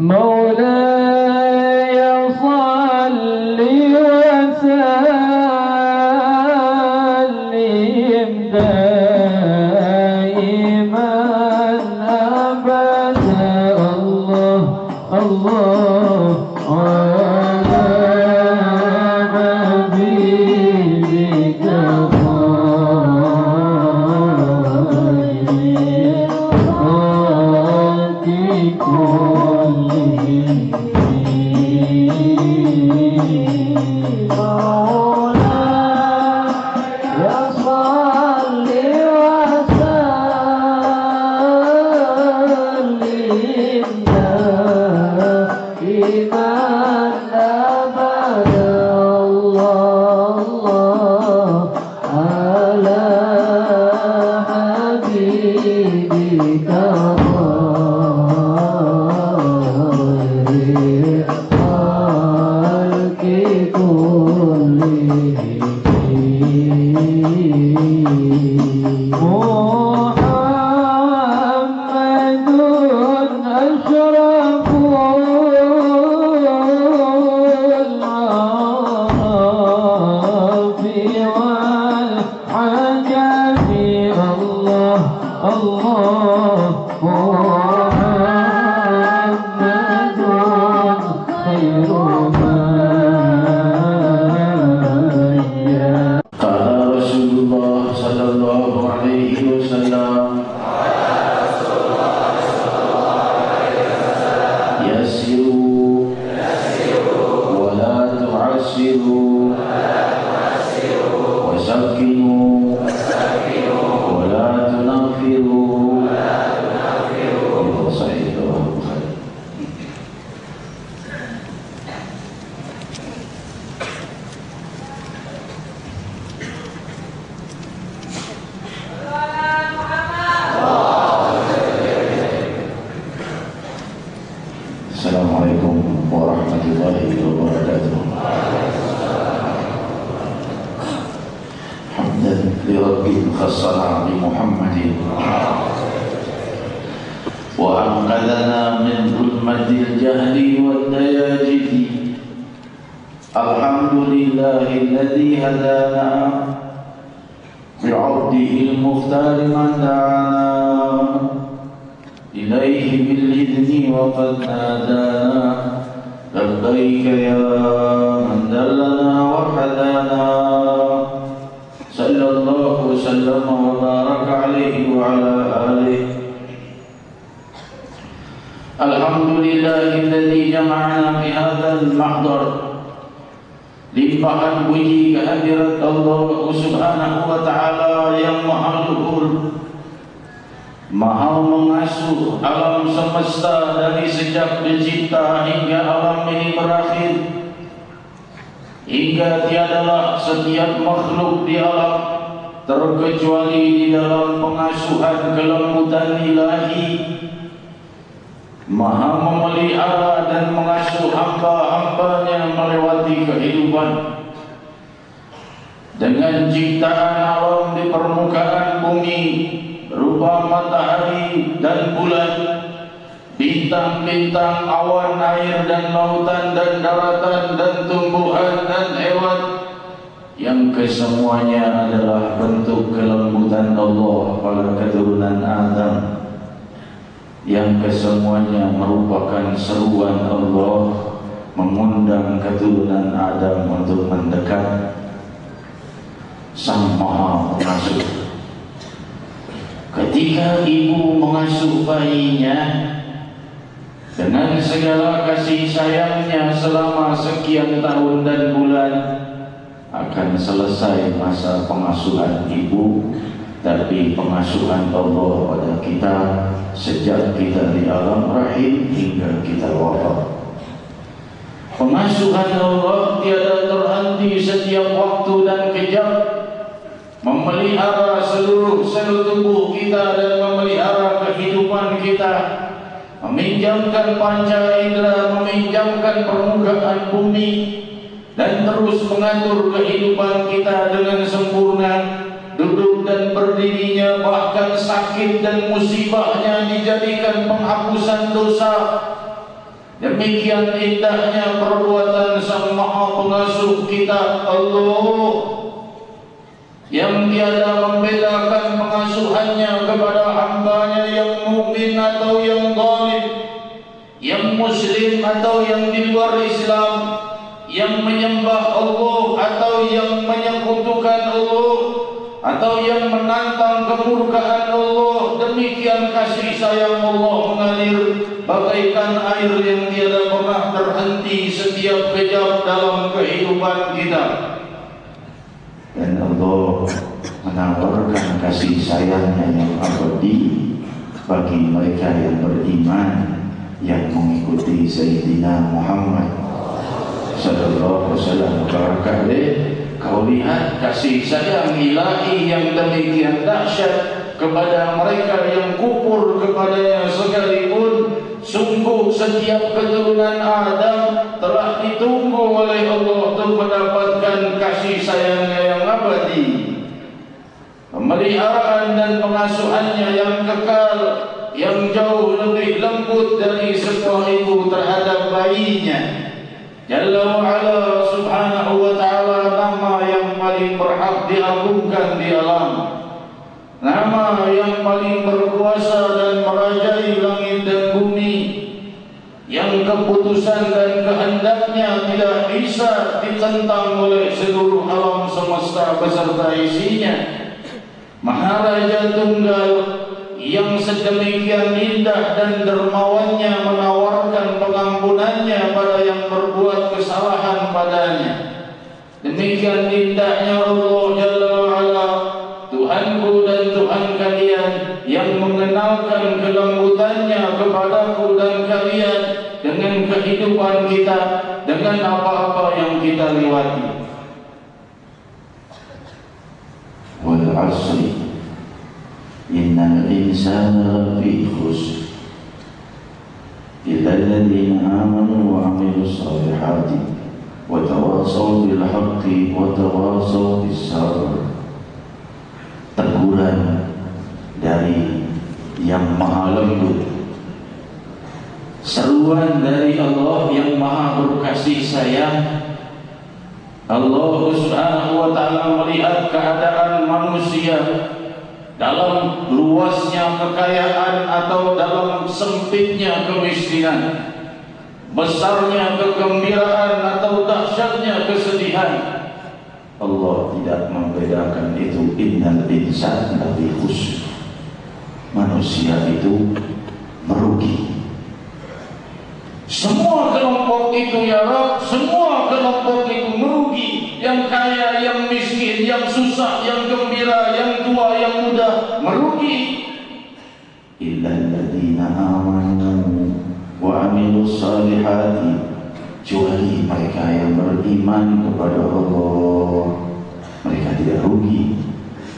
مولاي صل وسلم دائما أبدا الله الله على حبيبك Assalamualaikum warahmatullahi wabarakatuh. Hamdan li rabbil khassana bi Muhammadin wa anqadhana min dhulmatil jahli wad dayajidi. Alhamdulillahi alladhi hadana bi'abdihi al-mukhtar man da'ana إليه بالإذن وقد نادانا لبيك يا من دلنا وحدانا صلى الله وسلم وبارك عليه وعلى آله. الحمد لله الذي جمعنا بهذا المحضر. Limpahan puji kehadirat Allah Subhanahu wa Ta'ala yang Maha Luhur, Maha mengasuh alam semesta dari sejak pencipta hingga alam ini berakhir, hingga tiadalah setiap makhluk di alam terkecuali di dalam pengasuhan kelembutan ilahi. Maha memelihara dan mengasuh hamba-hambanya melewati kehidupan. Dengan ciptaan alam di permukaan bumi berupa matahari dan bulan, bintang-bintang, awan, air dan lautan dan daratan dan tumbuhan dan hewan, yang kesemuanya adalah bentuk kelembutan Allah pada keturunan Adam, yang kesemuanya merupakan seruan Allah mengundang keturunan Adam untuk mendekat Sang Maha Pengasuh. Ketika ibu mengasuh bayinya dengan segala kasih sayangnya selama sekian tahun dan bulan, akan selesai masa pengasuhan ibu, tapi pengasuhan Allah pada kita sejak kita di alam rahim hingga kita wafat. Pengasuhan Allah tiada terhenti setiap waktu dan kejam, memelihara seluruh sel tubuh kita dan memelihara kehidupan kita, meminjamkan panca indera, meminjamkan permukaan bumi, dan terus mengatur kehidupan kita dengan sempurna. Duduk dan berdirinya, bahkan sakit dan musibahnya dijadikan penghapusan dosa. Demikian indahnya perbuatan Sang Maha Pengasuh kita Allah, yang tiada membedakan pengasuhannya kepada hambanya yang mukmin atau yang zalim, yang muslim atau yang di luar Islam, yang menyembah Allah atau yang menyekutukan Allah, atau yang menantang kemurkaan Allah. Demikian kasih sayang Allah mengalir bagaikan air yang tiada pernah terhenti setiap kejap dalam kehidupan kita. Dan Allah menawarkan kasih sayangnya yang abadi bagi mereka yang beriman, yang mengikuti Sayyidina Muhammad sallallahu alaihi wasallam. Kau lihat kasih sayang ilahi yang demikian dahsyat kepada mereka yang kufur kepadanya sekalipun. Sungguh setiap keturunan Adam telah ditunggu oleh Allah untuk mendapatkan kasih sayangnya yang abadi, pemeliharaan dan pengasuhannya yang kekal, yang jauh lebih lembut dari sebuah ibu terhadap bayinya. Jalla wa'ala subhanahu wa ta'ala, nama yang paling berhak diagungkan di alam, nama yang paling berkuasa dan merajai langit dan bumi, yang keputusan dan kehendaknya tidak bisa ditentang oleh seluruh alam semesta beserta isinya. Maharaja Tunggal yang sedemikian indah dan dermawannya menawarkan pengampunannya pada yang berbuat kesalahan padanya. Demikian indahnya Allah Jalla wa'ala, Tuhanku dan Tuhan kalian, yang mengenalkan kelembutannya kepadaku dan kalian dengan kehidupan kita, dengan apa-apa yang kita lewati. Wal 'asri innal insana lafi khusr illa alladhina amanu wa 'amilus solihati wa tawassaw bil haqqi wa tawassaw bis sabr. Teguran dari yang maha lembut, seruan dari Allah yang maha berkasih sayang. Allah subhanahu wa ta'ala melihat keadaan manusia dalam luasnya kekayaan atau dalam sempitnya kemiskinan, besarnya kegembiraan atau dahsyatnya kesedihan. Allah tidak membedakan itu. Innal insana lafi khusr. Manusia itu merugi. Semua kelompok itu ya Rabb, semua kelompok itu merugi. Yang kaya, yang miskin, yang susah, yang gembira, yang tua, yang muda, merugi. Illal ladzina amanu wa 'amilus solihati, kecuali mereka yang beriman kepada Allah. Mereka tidak rugi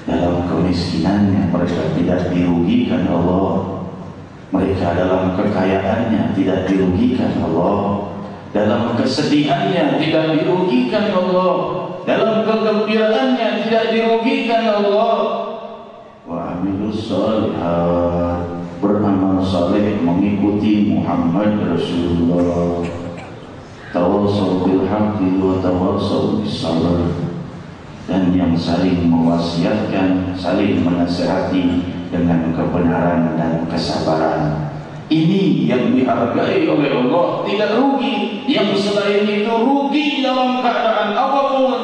dalam kemiskinannya, mereka tidak dirugikan Allah. Mereka dalam kekayaannya tidak dirugikan Allah, dalam kesedihannya tidak dirugikan Allah, dalam kegembiraannya tidak dirugikan Allah. Wa 'amilus sholihat, beramal saleh mengikuti Muhammad Rasulullah. Tawassaw bil haqqi wa tawassaw bis sabr, dan yang saling mewasiatkan, saling menasihati dengan kebenaran dan kesabaran. Ini yang dihargai oleh Allah, tidak rugi. Yang selain itu rugi dalam keadaan apapun.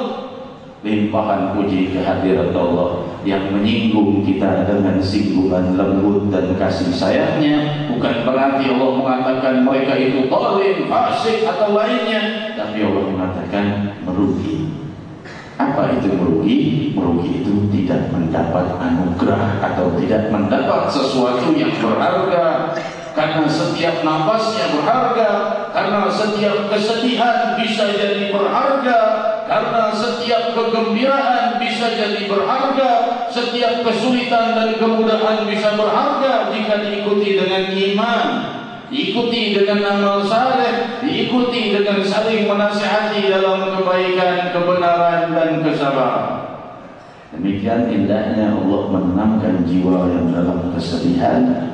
Limpahan puji kehadirat Allah yang menyinggung kita dengan singgungan lembut dan kasih sayangnya. Bukan berarti Allah mengatakan mereka itu zalim, fasik atau lainnya, tapi Allah mengatakan merugi. Apa itu merugi? Merugi itu tidak mendapat anugerah atau tidak mendapat sesuatu yang berharga. Karena setiap nafasnya berharga, karena setiap kesedihan bisa jadi berharga, karena setiap kegembiraan bisa jadi berharga, setiap kesulitan dan kemudahan bisa berharga jika diikuti dengan iman, diikuti dengan amal saleh, diikuti dengan saling menasihati dalam kebaikan, kebenaran dan kesabaran. Demikian indahnya Allah menenangkan jiwa yang dalam kesedihan,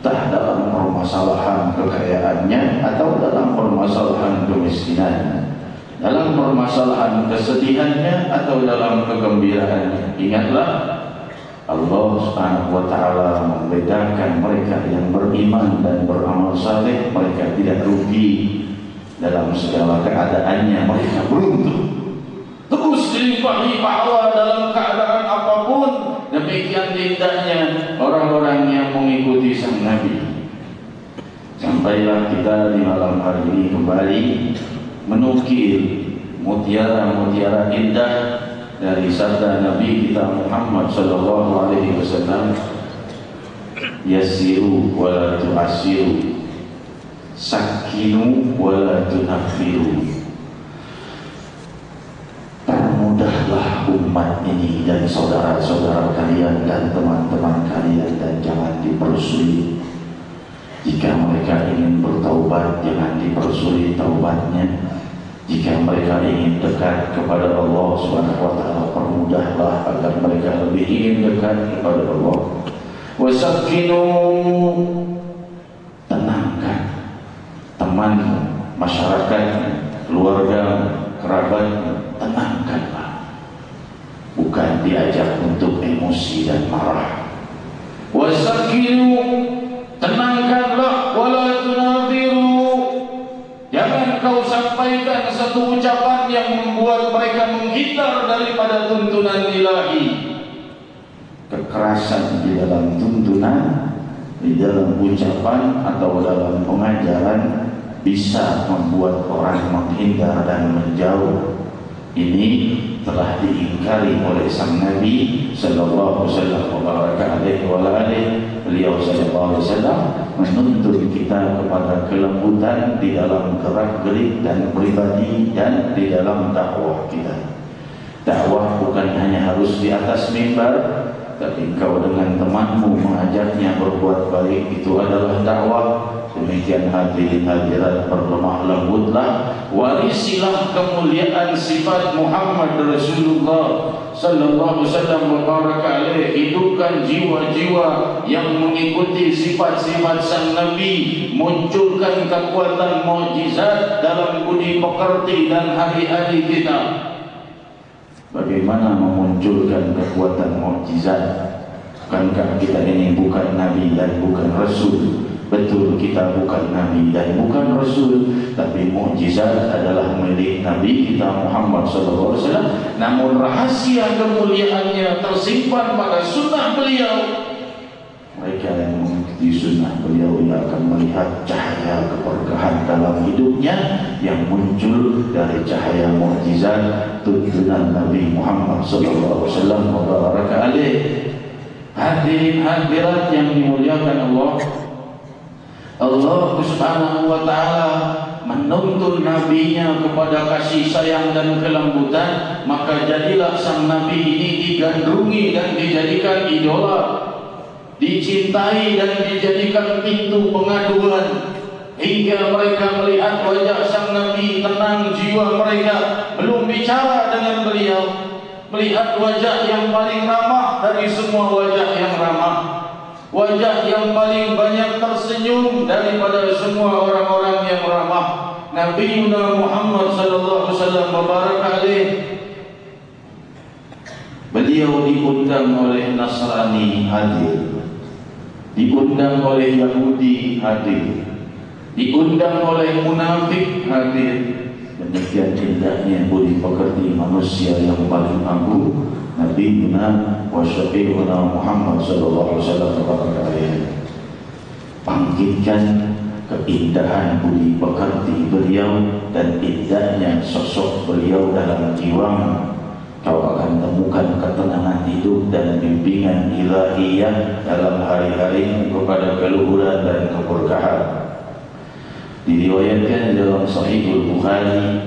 entah dalam permasalahan kekayaannya atau dalam kemiskinan, dalam permasalahan kesedihannya atau dalam kegembiraannya. Ingatlah, Allah Subhanahu wa taala membedakan mereka yang beriman dan beramal saleh. Mereka tidak rugi dalam segala keadaannya, mereka beruntung. Terus dilimpahi pahala dalam keadaan apapun. Demikian indahnya orang-orang yang mengikuti sang Nabi. Sampailah kita di malam hari ini kembali menukil mutiara-mutiara indah dari sabda Nabi kita Muhammad sallallahu alaihi wasallam, yassiru wa la tu'assiru, sakinu wa la tunaffiru. Permudahlah umat ini dan saudara-saudara kalian dan teman-teman kalian, dan jangan dipersulit. Jika mereka ingin bertaubat, jangan dipersulit taubatnya. Jika mereka ingin dekat kepada Allah Subhanahu wa taala, permudahlah agar mereka lebih ingin dekat kepada Allah. Wasakinu, tenangkan temanmu, masyarakatmu, keluargamu, kerabatmu, tenangkanlah. Bukan diajak untuk emosi dan marah. Wasakinu, tenangkanlah, wala tunafiru. Jangan kau sampaikan satu ucapan yang membuat mereka menghindar daripada tuntunan ilahi. Kekerasan di dalam tuntunan, di dalam ucapan atau dalam pengajaran bisa membuat orang menghindar dan menjauh. Ini telah diingkari oleh sang Nabi sallallahu alaihi wasallam. Beliau sallallahu alaihi wasallam menuntut kita kepada kelembutan di dalam gerak-gerik dan pribadi dan di dalam dakwah kita. Dakwah bukan hanya harus di atas mimbar, tapi kau dengan temanmu mengajaknya berbuat baik, itu adalah dakwah. Demikian hadirin hadirat, berlemah lembutlah, warisilah kemuliaan sifat Muhammad Rasulullah sallallahu alaihi wasallam wa baraka alaihi. Hidupkan jiwa-jiwa yang mengikuti sifat-sifat sang Nabi. Munculkan kekuatan mukjizat dalam budi pekerti dan hari-hari kita. Bagaimana memunculkan kekuatan mukjizat? Bukankah kita ini bukan Nabi dan bukan Rasul? Betul, kita bukan Nabi dan bukan Rasul, tapi mukjizat adalah milik Nabi kita Muhammad sallallahu alaihi wasallam. Namun rahasia kemuliaannya tersimpan pada sunnah beliau. Mereka yang mengikuti sunnah beliau akan melihat cahaya keberkahan dalam hidupnya yang muncul dari cahaya mukjizat tuntunan Nabi Muhammad sallallahu alaihi wasallam wa baraka alaihi. Hadirin hadirat yang dimuliakan Allah, Allah Subhanahu wa taala menuntun nabinya kepada kasih sayang dan kelembutan. Maka jadilah sang nabi ini digandrungi dan dijadikan idola, dicintai dan dijadikan pintu pengaduan, hingga mereka melihat wajah sang nabi, tenang jiwa mereka. Belum bicara dengan beliau, melihat wajah yang paling ramah dari semua wajah yang ramah, wajah yang paling banyak tersenyum daripada semua orang-orang yang ramah, Nabi Muhammad sallallahu alaihi wasallam barak alaih. Beliau diundang oleh Nasrani hadir, diundang oleh Yahudi hadir, diundang oleh munafik hadir. Demikian indahnya budi pekerti manusia yang paling agung, Nabi wa syafi'una Muhammad sallallahu alaihi wasallam. Pangkitkan keindahan budi pekerti beliau dan indahnya sosok beliau dalam jiwamu. Kau akan temukan ketenangan hidup dan bimbingan ilahiyah dalam hari-hari kepada keluhuran dan keberkahan. Diriwayatkan dalam Sahihul Bukhari,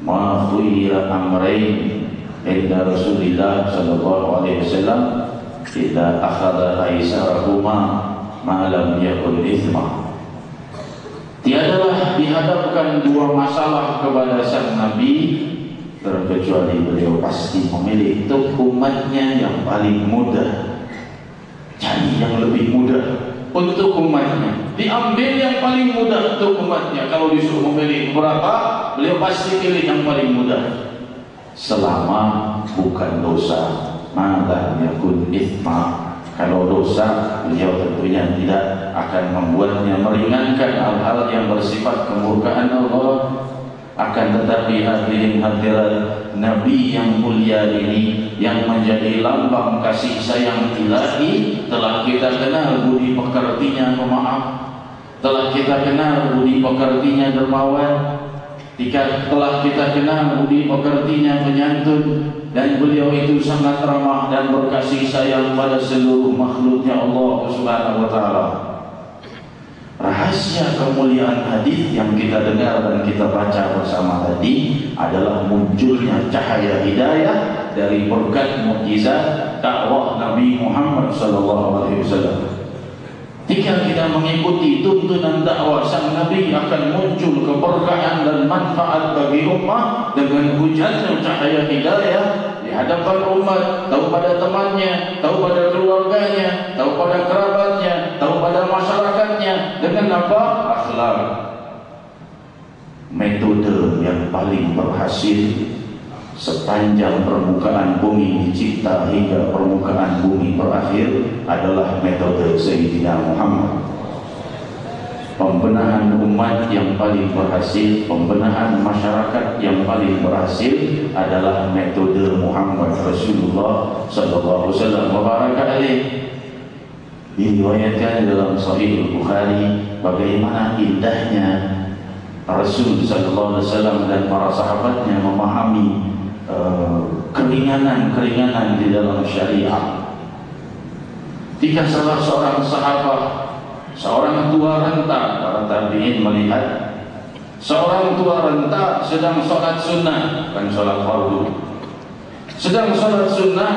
ma khuyira amrain inda Rasulillah sallallahu alaihi wasallam idza akhadha aisarahuma ma lam yakun ithma. Tiadalah dihadapkan dua masalah kepada sang Nabi terkecuali beliau pasti memilih untuk umatnya yang paling mudah, cari yang lebih mudah untuk umatnya. diambil yang paling mudah untuk umatnya. Kalau disuruh memilih berapa, beliau pasti pilih yang paling mudah. Selama bukan dosa, maka yakun ithma. Kalau dosa, beliau tentunya tidak akan membuatnya meringankan hal-hal yang bersifat kemurkaan Allah. Akan tetapi hadirin hadirat, Nabi yang mulia ini yang menjadi lambang kasih sayang ilahi, telah kita kenal budi pekertinya pemaaf, telah kita kenal budi pekertinya dermawan, telah kita kenal budi pekertinya penyantun, dan beliau itu sangat ramah dan berkasih sayang pada seluruh makhluknya Allah Subhanahu wa taala. Rahasia kemuliaan hadis yang kita dengar dan kita baca bersama tadi adalah munculnya cahaya hidayah dari berkat mukjizat dakwah Nabi Muhammad SAW. Jika kita mengikuti tuntunan dakwah sang Nabi, akan muncul keberkahan dan manfaat bagi umat dengan hujannya cahaya hidayah di hadapan umat, tahu pada temannya, tahu pada keluarganya, tahu pada kerabatnya, tahu pada masyarakatnya. Dengan apa? Akhlak. Metode yang paling berhasil sepanjang permukaan bumi dicipta hingga permukaan bumi berakhir adalah metode Sayyidina Muhammad. Pembenahan umat yang paling berhasil, pembenahan masyarakat yang paling berhasil adalah metode Muhammad Rasulullah sallallahu alaihi wasallam. Diriwayatkan dalam Sahih Bukhari bagaimana indahnya Rasul sallallahu alaihi wasallam dan para sahabatnya memahami keringanan-keringanan di dalam syariat. Jika salah seorang sahabat, seorang tua renta, para tabi'in melihat seorang tua renta sedang sholat sunnah, bukan sholat fardu, sedang sholat sunnah,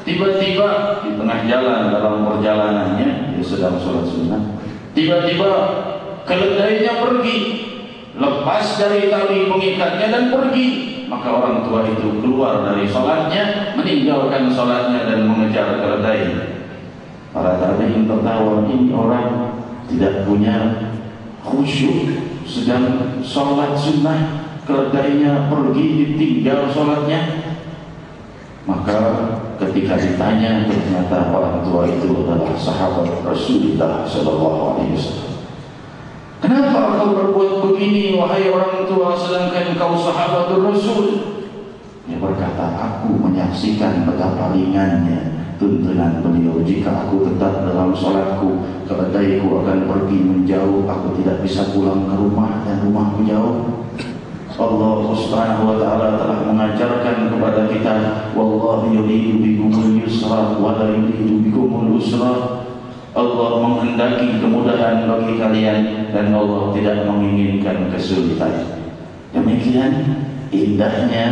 tiba-tiba di tengah jalan dalam perjalanannya, dia sedang sholat sunnah, tiba-tiba keledainya pergi, lepas dari tali pengikatnya dan pergi. Maka orang tua itu keluar dari sholatnya, meninggalkan sholatnya dan mengejar keledai. Para tabi'in tertawa, ini orang tidak punya khusyuk, sedang sholat sunnah, keledainya pergi, ditinggal sholatnya. Maka ketika ditanya, ternyata orang tua itu adalah sahabat Rasulullah SAW. Kenapa kau berbuat begini, wahai orang tua, sedangkan kau sahabatul Rasul? Dia berkata, aku menyaksikan betapa ringannya tuntunan beliau. Jika aku tetap dalam sholatku, keledaiku akan pergi menjauh, aku tidak bisa pulang ke rumah dan rumahku jauh. Allah Subhanahu wa taala telah mengajarkan kepada kita, wallahu yuridu bikumul yusra wa la yuridu bikumul usra. Allah menghendaki kemudahan bagi kalian dan Allah tidak menginginkan kesulitan. Demikian indahnya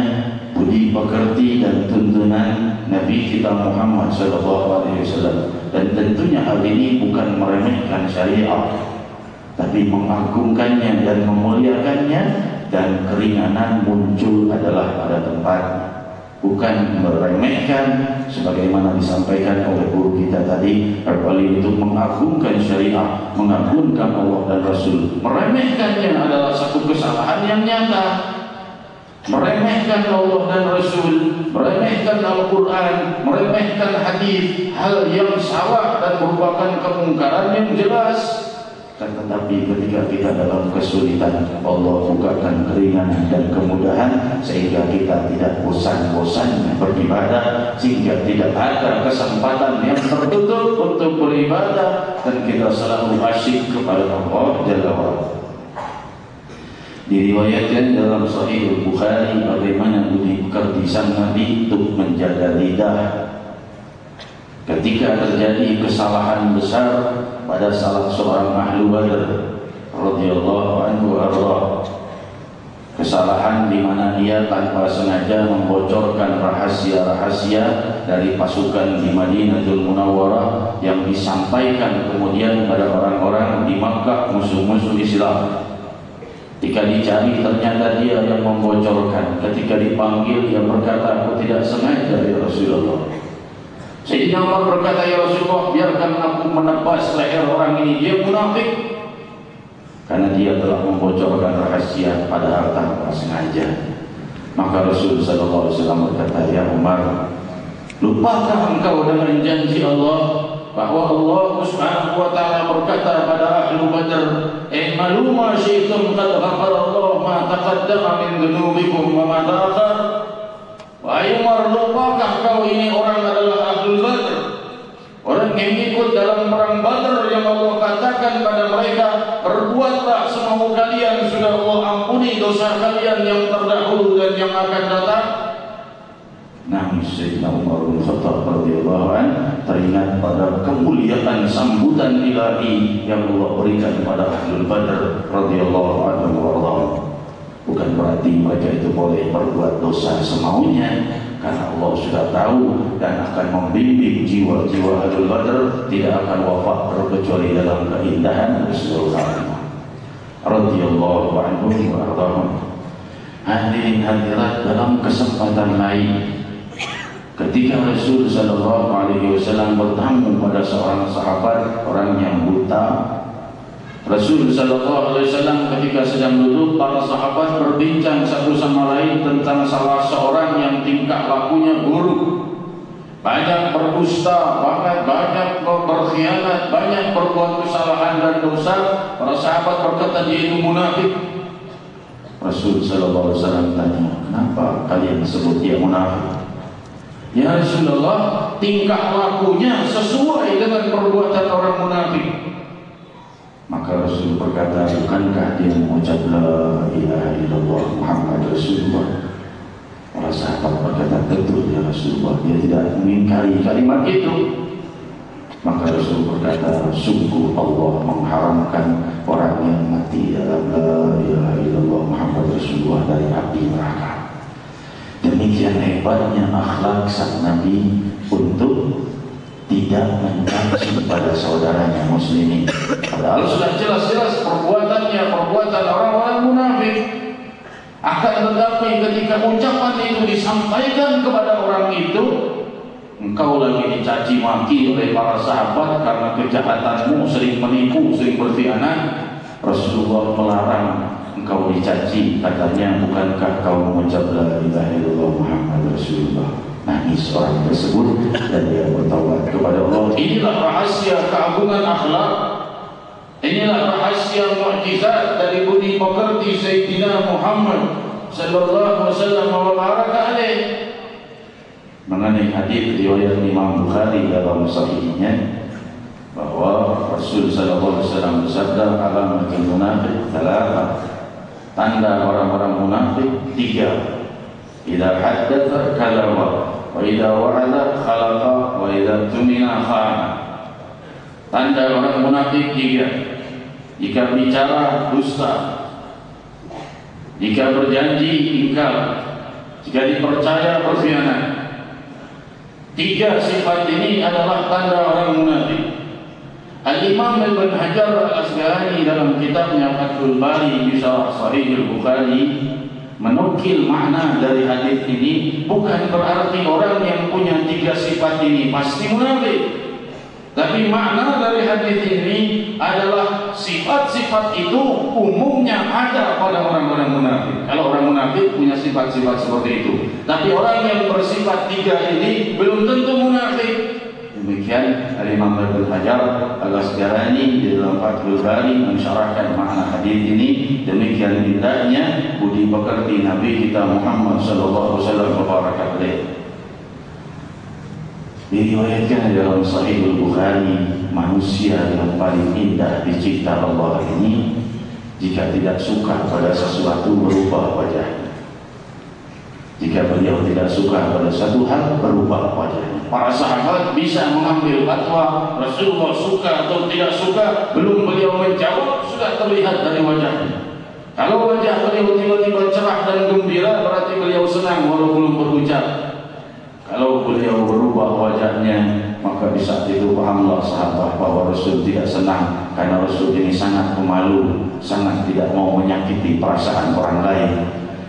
budi pekerti dan tuntunan Nabi kita Muhammad SAW. Dan tentunya hal ini bukan meremehkan syariat, tapi mengagungkannya dan memuliakannya, dan keringanan muncul adalah pada tempatnya. Bukan meremehkan sebagaimana disampaikan oleh guru kita tadi, berpaling untuk mengagungkan syariat, mengagungkan Allah dan Rasul. Meremehkannya adalah satu kesalahan yang nyata. Meremehkan Allah dan Rasul, meremehkan Al-Quran, meremehkan hadis, hal yang salah dan merupakan kemungkaran yang jelas. Tetapi ketika kita dalam kesulitan, Allah bukakan keringanan dan kemudahan sehingga kita tidak bosan-bosan beribadah, sehingga tidak ada kesempatan yang tertutup untuk beribadah, dan kita selalu asyik kepada Allah Jalla wa'ala. Diriwayatkan dalam Sahih Bukhari bagaimana budi pekerti sang Nabi untuk menjaga lidah. Ketika terjadi kesalahan besar pada salah seorang ahli Badar radhiyallahu anhu arda, kesalahan di mana dia tanpa sengaja membocorkan rahasia-rahasia dari pasukan di Madinatul Munawwarah yang disampaikan kemudian pada orang-orang di Makkah, musuh-musuh Islam. Ketika dicari ternyata dia yang membocorkan. Ketika dipanggil dia berkata, aku tidak sengaja ya Rasulullah. Sayyidina Umar berkata, ya Rasulullah, biarkan aku menebas leher orang ini, dia munafik. karena dia telah membocorkan rahasia padahal tanpa sengaja. Maka Rasul sallallahu alaihi wasallam berkata, "Ya Umar, lupakah engkau dengan janji Allah bahwa Allah Subhanahu wa taala berkata pada ahlu Badar, "I'malu ma syi'tum qad ghafara Allah ma taqaddama min dhunubikum wa ma ta'akhkhar." Wahai Umar, lupakah kau ini orang adalah ahlu Badar, orang yang ikut dalam perang Badar yang Allah katakan pada mereka, "Berbuatlah semau kalian, sudah Allah ampuni dosa kalian yang terdahulu dan yang akan datang." Nangis Sayyidina Umar bin Khattab radhiyallahu anhu, teringat pada kemuliaan sambutan ilahi yang Allah berikan kepada ahlul Badar radhiyallahu anhu warḍahum. Bukan berarti mereka itu boleh berbuat dosa semaunya, karena Allah sudah tahu dan akan membimbing jiwa-jiwa ahlul Badar tidak akan wafat terkecuali dalam keindahan Rasulullah radhiyallahu anhu warḍahum. Hadirin hadirat, dalam kesempatan lain ketika Rasul sallallahu alaihi wasallam bertamu pada seorang sahabat, orang yang buta, Rasul sallallahu alaihi wasallam ketika sedang duduk, para sahabat berbincang satu sama lain tentang salah seorang yang tingkah lakunya buruk, banyak berdusta, banyak berkhianat, banyak berbuat kesalahan dan dosa. Para sahabat berkata dia itu munafik. Rasul sallallahu alaihi wasallam tanya, "Kenapa kalian sebut dia munafik?" "Ya Rasulullah, tingkah lakunya sesuai dengan perbuatan orang munafik." Maka Rasul berkata, "Bukankah dia mengucap la ilaha illallah Muhammad Rasulullah?" Para sahabat berkata, "Tentu ya Rasulullah, dia tidak mengingkari kalimat itu." Maka Rasul berkata, "Sungguh Allah mengharamkan orang yang mati dalam la ilaha illallah Muhammad Rasulullah dari api neraka." Demikian hebatnya akhlak sang Nabi untuk tidak mencaci pada saudaranya muslimin. Padahal sudah jelas-jelas perbuatannya perbuatan orang-orang munafik. Akan tetapi ketika ucapan itu disampaikan kepada orang itu, engkau lagi dicaci maki oleh para sahabat karena kejahatanmu, sering menipu, sering berkhianat. Rasulullah melarang engkau dicaci, katanya, "Bukankah kau mengucap la ilaha illallah Muhammad Rasulullah?" Nangis orang tersebut dan dia bertaubat kepada Allah. Inilah rahasia keagungan akhlak. Inilah rahasia mukjizat dari budi pekerti Sayyidina Muhammad sallallahu alaihi wasallam wa baraka alaih. Mengenai hadis riwayat Imam Bukhari dalam sahihnya bahwa Rasul sallallahu alaihi wasallam bersabda, "Alamatul munafiq thalatha." Tanda orang-orang munafik tiga. Idza haddatsa kadzaba, wa idza wa'ada khalaqa, wa idza tumina khana. Tanda orang munafik tiga. Jika bicara dusta, jika berjanji ingkar, jika dipercaya berkhianat. Tiga sifat ini adalah tanda orang munafik. Al-Imam Ibn Hajar Al-Asqalani dalam kitabnya Fathul Bari di Syarah Sahih Al-Bukhari menukil makna dari hadis ini. Bukan berarti orang yang punya tiga sifat ini pasti munafik, tapi makna dari hadis ini adalah sifat-sifat itu umumnya ada pada orang-orang munafik. Kalau orang munafik punya sifat-sifat seperti itu, tapi orang yang bersifat tiga ini belum tentu munafik. Demikian Al-Imam Ibn Hajar Al-Asqalani di dalam Fathul Bari mensyarahkan makna hadis ini. Demikian indahnya budi pekerti Nabi kita Muhammad sallallahu alaihi wasallam baraka alaih. Diriwayatkan dalam Sahih Al-Bukhari, manusia yang paling indah dicipta Allah ini jika tidak suka pada sesuatu berubah wajahnya. Jika beliau tidak suka pada satu hal, berubah wajahnya. Para sahabat bisa mengambil fatwa Rasulullah suka atau tidak suka, belum beliau menjawab sudah terlihat dari wajahnya. Kalau wajah beliau tiba-tiba cerah dan gembira, berarti beliau senang walau belum berucap. Kalau beliau berubah wajahnya, maka di saat itu pahamlah sahabat bahwa Rasul tidak senang, karena Rasul ini sangat pemalu, sangat tidak mau menyakiti perasaan orang lain.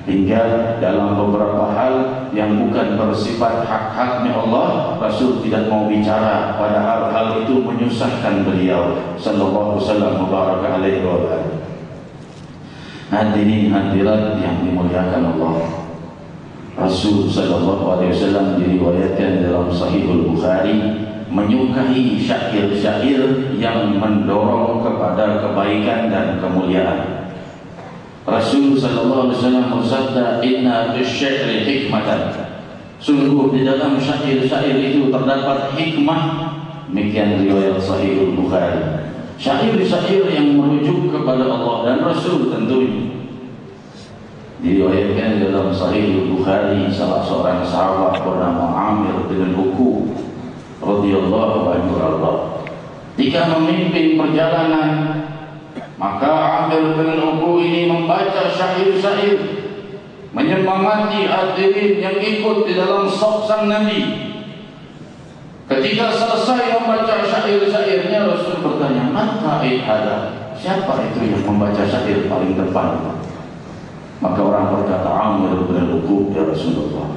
Hingga dalam beberapa hal yang bukan bersifat hak-haknya Allah, Rasul tidak mau bicara, padahal hal itu menyusahkan beliau sallallahu alaihi wasallam baraka alaihi wa alihi. Hadirin hadirat yang dimuliakan Allah, Rasul sallallahu alaihi wasallam diriwayatkan dalam Sahihul Bukhari menyukai syair-syair yang mendorong kepada kebaikan dan kemuliaan. Rasul sallallahu alaihi wasallam bersabda, "Inna fis-syairi hikmatan." Sungguh di dalam syair-syair itu terdapat hikmah. Demikian riwayat Sahihul Bukhari. Syair-syair yang merujuk kepada Allah dan Rasul tentunya. Diriwayatkan dalam Sahih Bukhari, salah seorang sahabat bernama Amir bin Uku radhiyallahu anhu, jika memimpin perjalanan, maka Amir bin Uku ini membaca syair-syair menyemangati hadirin yang ikut di dalam shaf sang Nabi. Ketika selesai membaca syair-syairnya, Rasul bertanya, "Man qa'id hada?" Siapa itu yang membaca syair paling depan? Maka orang berkata, "Amir bin Uqub ya Rasulullah."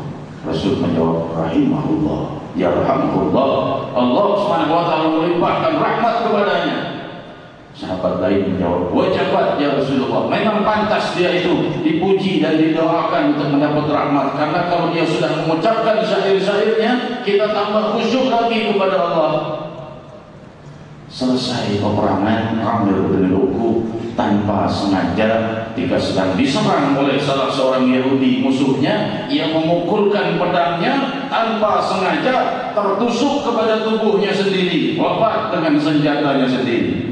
Rasul menjawab, "Rahimahullah, yarhamullah." Allah Subhanahu wa taala melimpahkan rahmat kepadanya. Sahabat lain menjawab, "Wajabat ya Rasulullah." Memang pantas dia itu dipuji dan didoakan untuk mendapat rahmat, karena kalau dia sudah mengucapkan syair-syairnya, kita tambah khusyuk lagi kepada Allah. Selesai peperangan, Amir bin Uqub tanpa sengaja, ketika sedang diserang oleh salah seorang Yahudi musuhnya, ia memukulkan pedangnya tanpa sengaja, tertusuk kepada tubuhnya sendiri, wafat dengan senjatanya sendiri.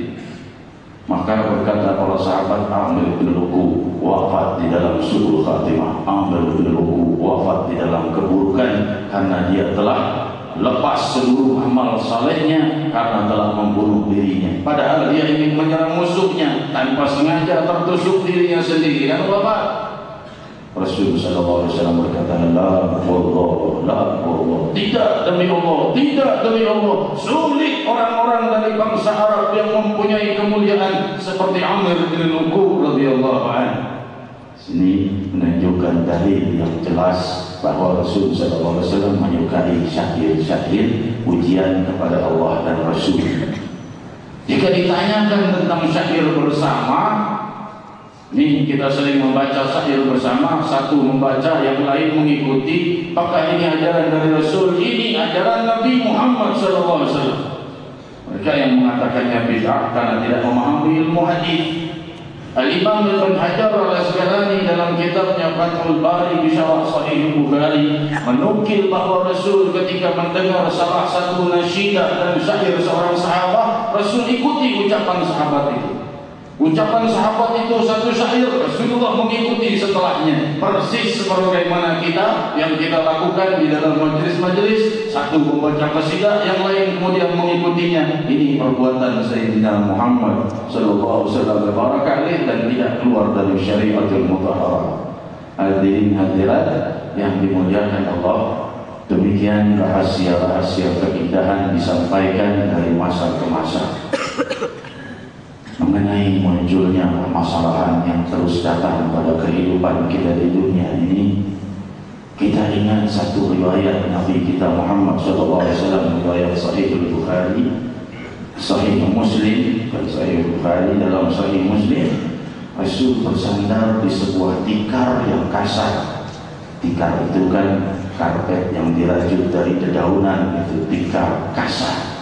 Maka berkata para sahabat, Amir bin Uqub wafat di dalam su'ul khatimah. Amir bin Uqub wafat di dalam keburukan karena dia telah lepas seluruh amal salehnya karena telah membunuh dirinya. Padahal dia ingin menyerang musuhnya, tanpa sengaja tertusuk dirinya sendiri dan wafat. Rasul sallallahu alaihi wasallam berkata, "La wallah, la wallah." Tidak demi Allah, tidak demi Allah. Sulit orang-orang dari bangsa Arab yang mempunyai kemuliaan seperti Amir bin Uqub radhiyallahu anhu. Sini menunjukkan dalil yang jelas bahwa Rasul sallallahu alaihi wasallam menyukai syair-syair pujian kepada Allah dan Rasul. Jika ditanyakan tentang syair bersama, ini kita sering membaca syair bersama, satu membaca, yang lain mengikuti. Apakah ini ajaran dari Rasul? Ini ajaran Nabi Muhammad SAW. Mereka yang mengatakannya bid'ah karena tidak memahami ilmu hadis. Al-Imam Ibn Hajar Al-Asqalani dalam kitabnya Fathul Bari Bisyarah Sahih Bukhari menukil bahwa Rasul ketika mendengar salah satu nasyidah dan syair seorang sahabat, Rasul ikuti ucapan sahabat itu. Ucapan sahabat itu satu syair, Rasulullah mengikuti setelahnya. Persis sebagaimana kita yang kita lakukan di dalam majelis-majelis, satu membaca qasidah, yang lain kemudian mengikutinya. Ini perbuatan Sayyidina Muhammad sallallahu alaihi wasallam barakatuh dan tidak keluar dari syariatul mutahharah. Hadirin hadirat yang dimuliakan Allah, demikian rahasia-rahasia keindahan disampaikan dari masa ke masa. Mengenai munculnya permasalahan yang terus datang pada kehidupan kita di dunia ini, kita ingat satu riwayat Nabi kita Muhammad SAW, riwayat Sahih Bukhari, Sahih Muslim, Sahih Bukhari. Dalam Sahih Muslim, Rasul bersandar di sebuah tikar yang kasar. Tikar itu kan karpet yang dirajut dari dedaunan, itu tikar kasar.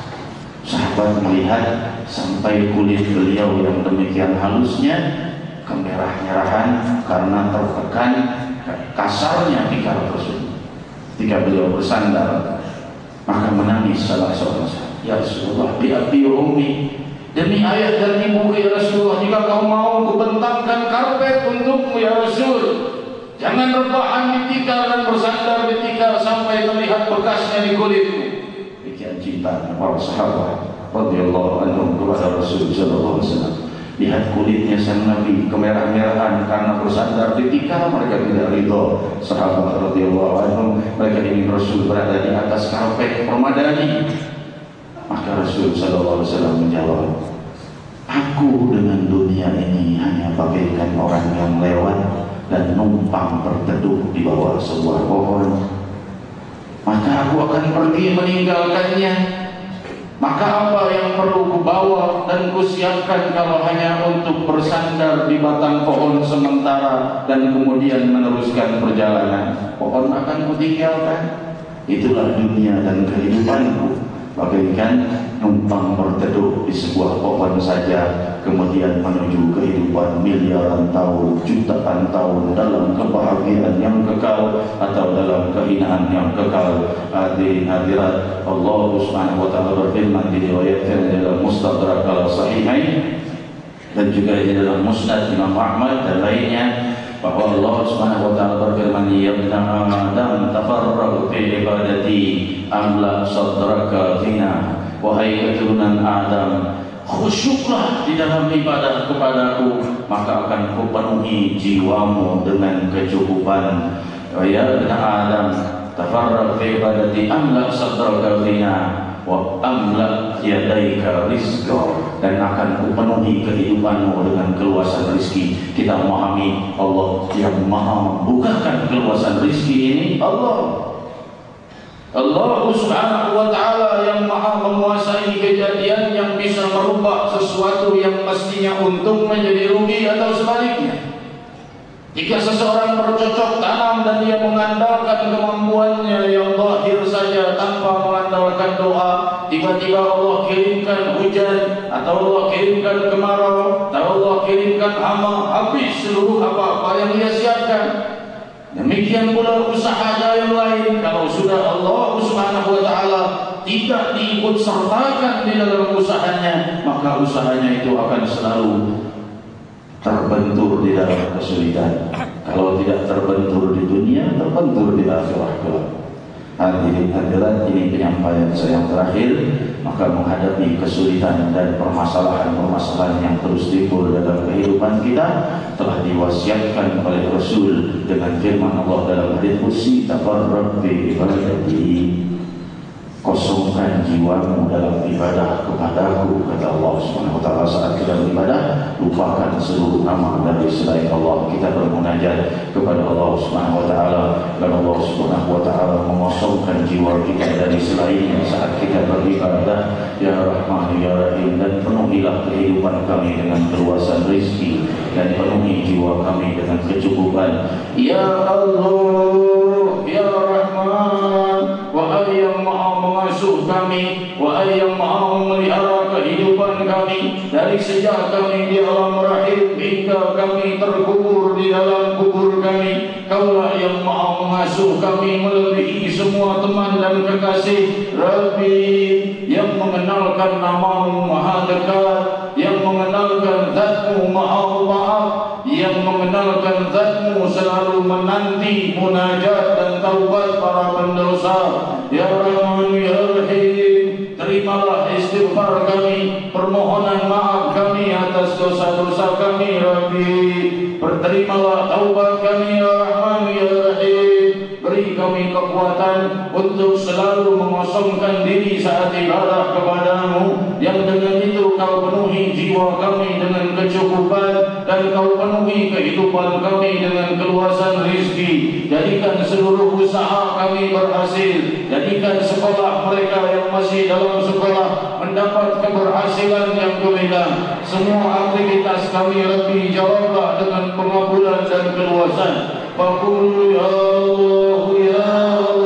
Sahabat melihat sampai kulit beliau yang demikian halusnya kemerah-merahan karena tertekan kasarnya tikar tersebut. Ketika beliau bersandar, maka menangis salah seorang sahabat, "Ya Rasulullah, bi abi ummi, demi ayah dan ibu ya Rasulullah, jika kau mau kubentangkan karpet untukmu ya Rasul. Jangan rebahan di tikar dan bersandar di tikar sampai terlihat bekasnya di kulitmu." Demikian cinta para sahabat radhiyallahu anhum kepada Rasul sallallahu alaihi wasallam. Lihat kulitnya sang Nabi kemerah-merahan karena bersandar di tikar, mereka tidak ridho. Sahabat radhiyallahu anhum, mereka ingin Rasul berada di atas karpet permadani. Maka Rasul sallallahu alaihi wasallam menjawab, "Aku dengan dunia ini hanya bagaikan orang yang lewat dan numpang berteduh di bawah sebuah pohon. Maka aku akan pergi meninggalkannya. Maka apa yang perlu kubawa dan kusiapkan kalau hanya untuk bersandar di batang pohon sementara dan kemudian meneruskan perjalanan? Pohon akan kutinggalkan. Itulah dunia dan kehidupanku. Bagaikan numpang berteduh di sebuah pohon saja, kemudian menuju kehidupan miliaran tahun, jutaan tahun dalam kebahagiaan yang kekal atau dalam kehinaan yang kekal. Hadirin hadirat, Allah Subhanahu wa taala berfirman di riwayatkan dalam Mustadrak al-Sahihain dan juga di dalam Musnad Imam Ahmad dan lainnya, bahwa Allah Subhanahu wa taala berfirman, ya ibn Adam tafarraq fi ibadati amla sadraka ghina. Wahai keturunan Adam, khusyuklah di dalam ibadah kepadaku, maka akan kupenuhi jiwamu dengan kecukupan. Ya ibn Adam tafarraq fi ibadati amla sadraka ghina wa amla yadaika rizqa, dan akan kupenuhi kehidupanmu dengan keluasan rizki. Kita memahami Allah yang maha membukakan keluasan rizki ini. Allah Subhanahu wa taala yang maha menguasai kejadian yang bisa merubah sesuatu yang mestinya untung menjadi rugi atau sebaliknya. Jika seseorang bercocok tanam dan dia mengandalkan kemampuannya yang zahir saja tanpa mengandalkan doa, tiba-tiba Allah kirimkan hujan, atau Allah kirimkan kemarau, atau Allah kirimkan hama, habis seluruh apa-apa yang dia siapkan. Demikian pula usaha yang lain, kalau sudah Allah Subhanahu wa taala tidak diikut sertakan di dalam usahanya, maka usahanya itu akan selalu terbentur di dalam kesulitan. Kalau tidak terbentur di dunia, terbentur di akhirat kelak. Hadirin hadirat, ini penyampaian saya yang terakhir. Maka menghadapi kesulitan dan permasalahan-permasalahan yang terus timbul dalam kehidupan kita, telah diwasiatkan oleh Rasul dengan firman Allah dalam hadits qudsi, tafarraq bi ibadati, kosongkan jiwamu dalam ibadah kepadaku, kata Allah Subhanahu wa taala. Saat kita beribadah, lupakan seluruh nama dari selain Allah. Kita bermunajat kepada Allah Subhanahu wa taala, dan Allah Subhanahu wa taala mengosongkan jiwa kita dari selainnya saat kita beribadah. Ya Rahman ya Rahim, dan penuhilah kehidupan kami dengan keluasan rezeki, dan penuhi jiwa kami dengan kecukupan. Ya Allah ya Rahman, wahai yang maha mengasuh kami, wahai yang maha memelihara kehidupan kami dari sejak kami di alam rahim hingga kami terkubur di dalam kubur kami. Kaulah yang maha mengasuh kami melebihi semua teman dan kekasih. Rabbi, yang mengenalkan namamu maha dekat, yang mengenalkan zatmu maha maaf, yang mengenalkan zatmu selalu menanti munajat dan taubat para pendosa. Ya Rahman ya Rahim, terimalah istighfar kami, permohonan maaf kami atas dosa-dosa kami. Rabbi, berterimalah taubat kami. Ya Rahman ya Rahim, beri kami kekuatan untuk selalu mengosongkan diri saat ibadah kepadamu, yang dengan itu kau penuhi jiwa kami dengan kecukupan, dan kau penuhi kehidupan kami dengan keluasan rizki. Jadikan seluruh usaha kami berhasil, jadikan sekolah mereka yang masih dalam sekolah mendapat keberhasilan yang gemilang. Semua aktivitas kami Rabbi jawablah dengan pengabulan dan keluasan. Faqul ya Allah ya Allah.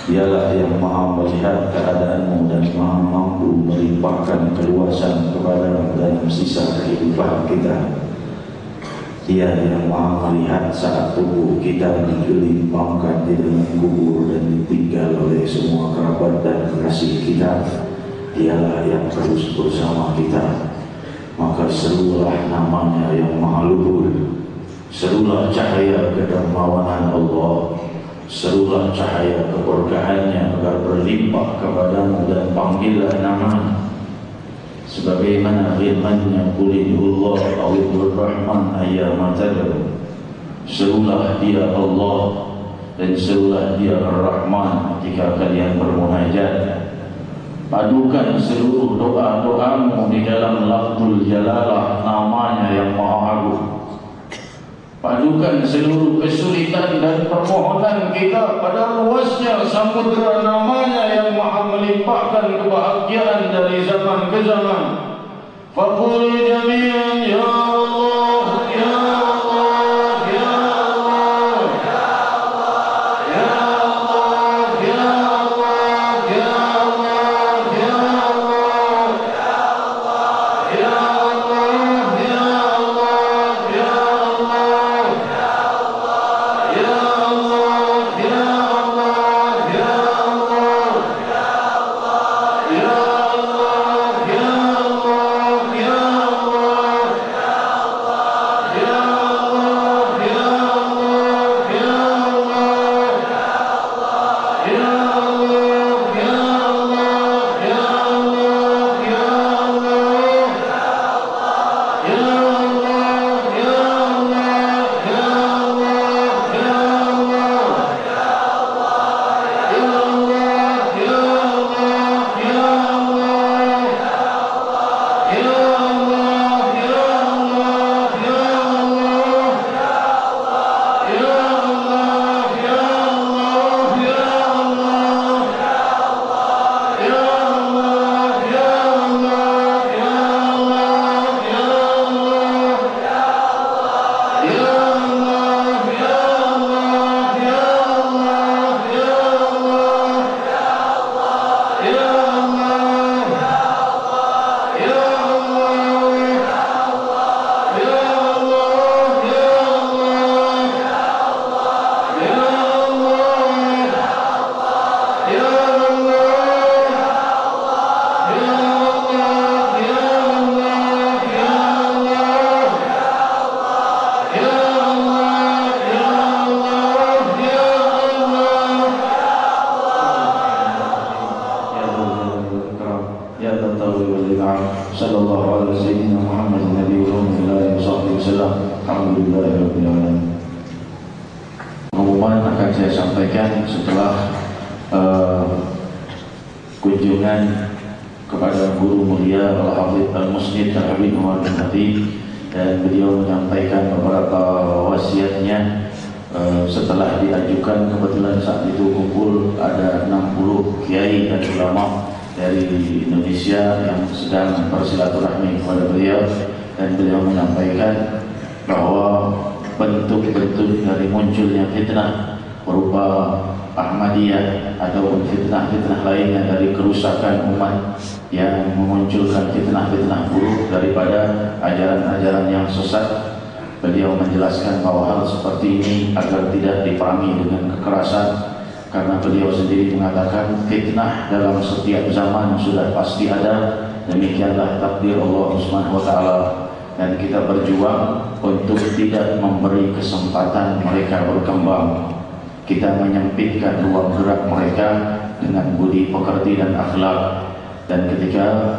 Dialah yang maha melihat keadaanmu dan maha mampu melimpahkan keluasan kepadamu dalam sisa kehidupan kita. Dia yang maha melihat saat tubuh kita digelimpangkan di dalam kubur dan ditinggal oleh semua kerabat dan kekasih kita. Dialah yang terus bersama kita. Maka serulah namanya yang maha luhur, serulah cahaya kedermawanan Allah, serulah cahaya keberkahannya agar berlimpah kepadamu dan panggillah nama sebagaimana firman-Nya qulillah Allahur Rahman ayyama tad'u. Serulah dia Allah dan serulah dia Ar-Rahman ketika kalian bermunajat. Padukan seluruh doa-doamu di dalam lafzul jalalah namanya yang maha agung. Padukan seluruh kesulitan dan permohonan kita pada luasnya samudera namanya yang maha melimpahkan kebahagiaan dari zaman ke zaman. Faqulu jami'an ya Allah, ya Allah, ya Allah, ya Allah, ya Allah, ya Allah, ya Allah, ya Allah, ya Allah, ya Allah, ya Allah. Sallallahu alaihi wasallam Muhammad Nabi Muhammad sallallahu alaihi wasallam. Pengumuman akan saya sampaikan setelah kunjungan kepada guru mulia Al-Hafidh Al-Musnid Al-Habib Umar bin Habib, dan beliau menyampaikan beberapa wasiatnya. Setelah diajukan, kebetulan saat itu kumpul ada 60 kiai dan ulama dari Indonesia yang sedang bersilaturahmi kepada beliau, dan beliau menyampaikan bahwa bentuk-bentuk dari munculnya fitnah berupa Ahmadiyah ataupun fitnah-fitnah lainnya dari kerusakan umat yang memunculkan fitnah-fitnah buruk daripada ajaran-ajaran yang sesat. Beliau menjelaskan bahwa hal seperti ini agar tidak diperangi dengan kekerasan, karena beliau sendiri mengatakan fitnah dalam setiap zaman sudah pasti ada. Demikianlah takdir Allah Subhanahu wa taala, dan kita berjuang untuk tidak memberi kesempatan mereka berkembang. Kita menyempitkan ruang gerak mereka dengan budi pekerti dan akhlak. Dan ketika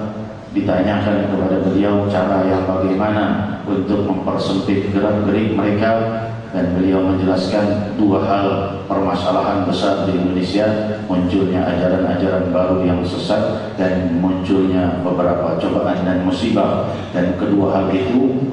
ditanyakan kepada beliau cara yang bagaimana untuk mempersempit gerak-gerik mereka, dan beliau menjelaskan dua hal permasalahan besar di Indonesia: munculnya ajaran-ajaran baru yang sesat dan munculnya beberapa cobaan dan musibah. Dan kedua hal itu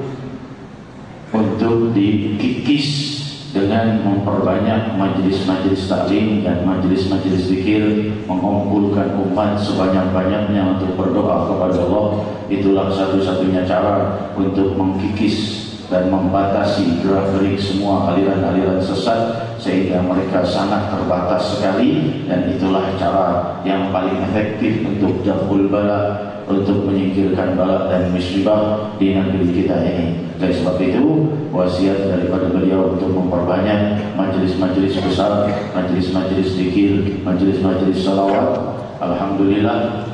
untuk dikikis dengan memperbanyak majelis-majelis taklim dan majelis-majelis zikir, mengumpulkan umat sebanyak-banyaknya untuk berdoa kepada Allah. Itulah satu-satunya cara untuk mengkikis dan membatasi gerak-gerik semua aliran-aliran sesat sehingga mereka sangat terbatas sekali, dan itulah cara yang paling efektif untuk jabul bala, untuk menyingkirkan bala dan musibah di negeri kita ini. Oleh sebab itu, wasiat daripada beliau untuk memperbanyak majlis-majlis besar, majlis-majlis zikir, majlis-majlis salawat. Alhamdulillah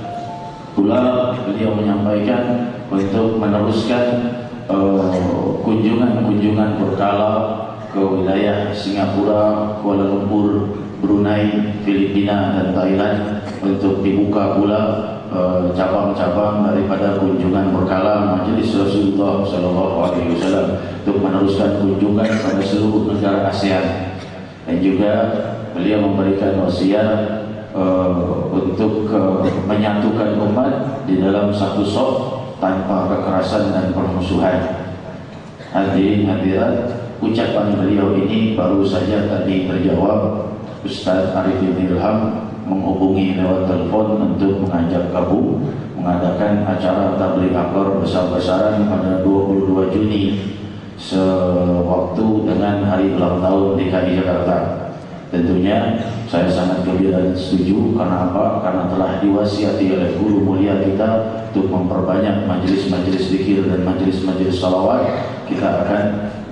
pula beliau menyampaikan untuk meneruskan kunjungan-kunjungan berkala ke wilayah Singapura, Kuala Lumpur, Brunei, Filipina dan Thailand, untuk dibuka pula cabang-cabang daripada kunjungan berkala Majelis Rasulullah SAW untuk meneruskan kunjungan pada seluruh negara ASEAN. Dan juga beliau memberikan wasiat untuk menyatukan umat di dalam satu saf tanpa kekerasan dan permusuhan. Hadirin hadirat, ucapan beliau ini baru saja tadi terjawab. Ustaz Arifin Ilham menghubungi lewat telepon untuk mengajak gabung mengadakan acara tabligh akbar besar-besaran pada 22 Juni sewaktu dengan hari ulang tahun DKI Jakarta. Tentunya saya sangat gembira dan setuju. Karena apa? Karena telah diwasiati oleh guru mulia kita untuk memperbanyak majelis-majelis zikir dan majelis-majelis salawat. Kita akan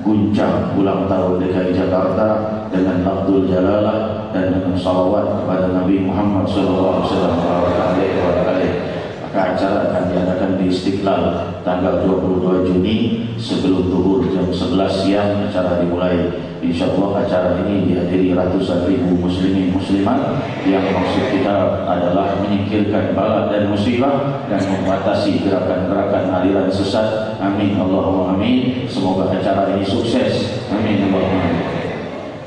guncang ulang tahun DKI Jakarta dengan lafzul jalalah dan dengan salawat kepada Nabi Muhammad SAW. Maka acara akan diadakan di Istiqlal tanggal 22 Juni sebelum zuhur jam 11 siang acara dimulai. InsyaAllah acara ini dihadiri ratusan ribu muslimin muslimat, yang maksud kita adalah menyingkirkan bala dan musibah dan membatasi gerakan-gerakan aliran sesat. Amin Allahumma amin. Semoga acara ini sukses. Amin Allahumma amin.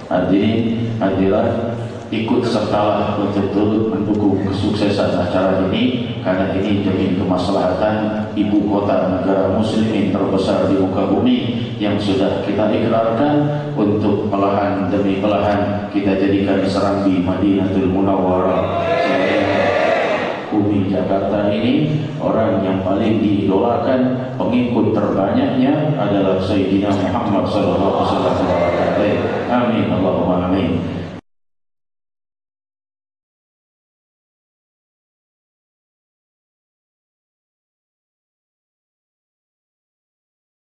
Hadirin hadirat, ikut sertalah untuk turut mendukung kesuksesan acara ini, karena ini demi kemaslahatan ibu kota negara muslimin terbesar di muka bumi yang sudah kita ikrarkan untuk perlahan demi perlahan kita jadikan Serambi Madinatul Munawwarah. Bumi Jakarta ini, orang yang paling diidolakan, pengikut terbanyaknya adalah Sayyidina Muhammad SAW. Amin Allah.